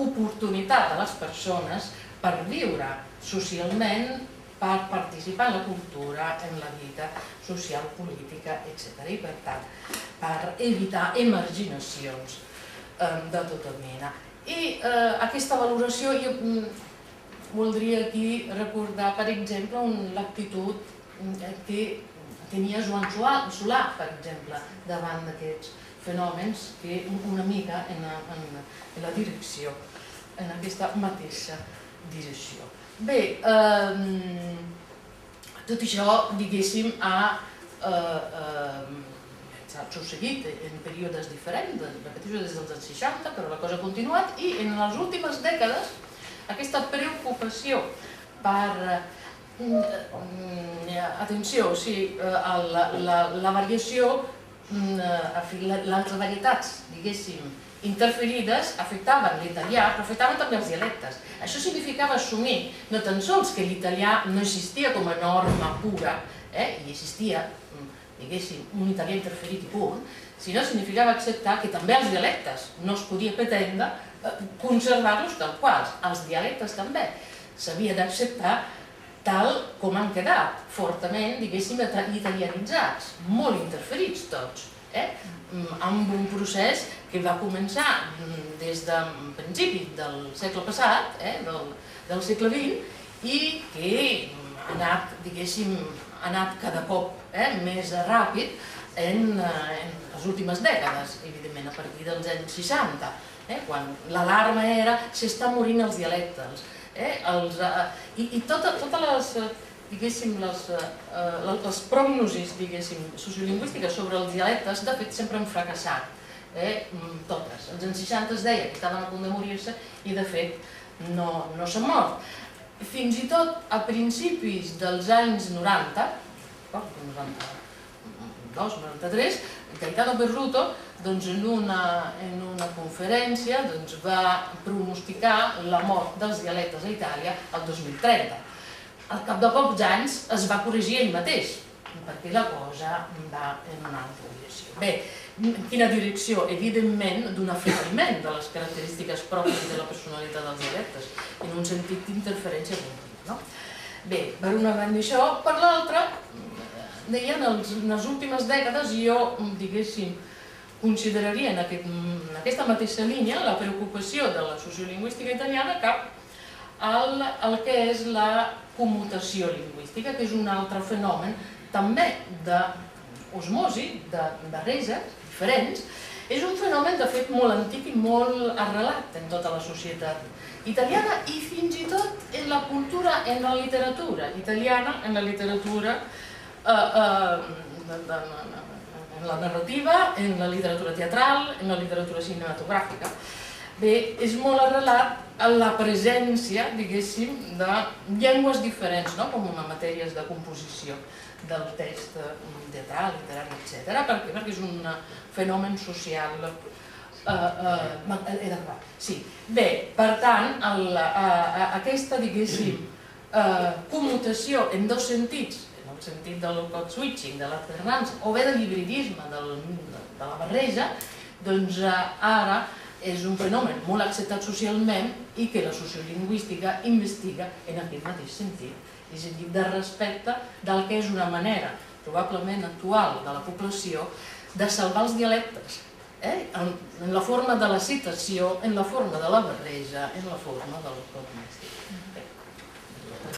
oportunitat de les persones per viure socialment, per participar en la cultura, en la vida social, política, etc. I per tant, per evitar emarginacions de tota mena. I aquesta valoració, jo voldria aquí recordar, per exemple, l'actitud que tenia Joan Solà, per exemple, davant d'aquests fenòmens, que una mica en la direcció, en aquesta mateixa direcció. Bé, tot això, diguéssim, ha succeït en períodes diferents, repeteixo, des dels anys 60, però la cosa ha continuat i en les últimes dècades aquesta preocupació per, atenció, la variació, les varietats, diguéssim, interferides afectaven l'italià, però afectaven també els dialectes. Això significava assumir no tan sols que l'italià no existia com a norma pura, i existia, diguéssim, un italià interferit i punt, sinó significava acceptar que també els dialectes no es podia pretendre conservar-los tal quals. Els dialectes també s'havia d'acceptar tal com han quedat, fortament, diguéssim, italianitzats, molt interferits tots, amb un procés que va començar des de principis del segle passat, del segle XX, i que ha anat, diguéssim, ha anat cada cop més ràpid en les últimes dècades, evidentment, a partir dels anys 60, quan l'alarma era s'està morint els dialectes. I totes les, diguéssim, les prognosis, diguéssim, sociolingüístiques sobre els dialectes, de fet, sempre han fracassat. Totes. Als anys 60 es deia que estaven a punt de morir-se i, de fet, no s'ha mort. Fins i tot a principis dels anys 90, 92, 93, Gaetano Berruto, en una conferència, va pronosticar la mort dels dialectes a Itàlia el 2030. Al cap de pocs anys es va corregir ell mateix, perquè la cosa va en una altra direcció. Bé, quina direcció? Evidentment, d'un afebliment de les característiques pròpies de la personalitat dels dialectes, en un sentit d'interferència contínua. Bé, per una banda això, per l'altra, deia, en les últimes dècades jo, diguéssim, consideraria en aquesta mateixa línia la preocupació de la sociolingüística italiana cap al que és la commutació lingüística, que és un altre fenomen també d'osmosi, de barreges diferents. És un fenomen, de fet, molt antic i molt arrelat en tota la societat italiana i fins i tot en la cultura, en la literatura italiana, en la literatura, en la narrativa, en la literatura teatral, en la literatura cinematogràfica. Bé, és molt arrelat a la presència, diguéssim, de llengües diferents, com a matèries de composició del text teatral, literari, etc. Per què? Perquè és un fenomen social he d'acabar. Sí. Bé, per tant, aquesta, diguéssim, commutació en dos sentits, en el sentit del code switching, de l'alternança, o bé de l'hibridisme, de la barreja, doncs ara és un fenomen molt acceptat socialment i que la sociolingüística investiga en aquest mateix sentit, és a dir, de respecte del que és una manera probablement actual de la població de salvar els dialectes, en la forma de la citació, en la forma de la barreja, en la forma del codimèstic.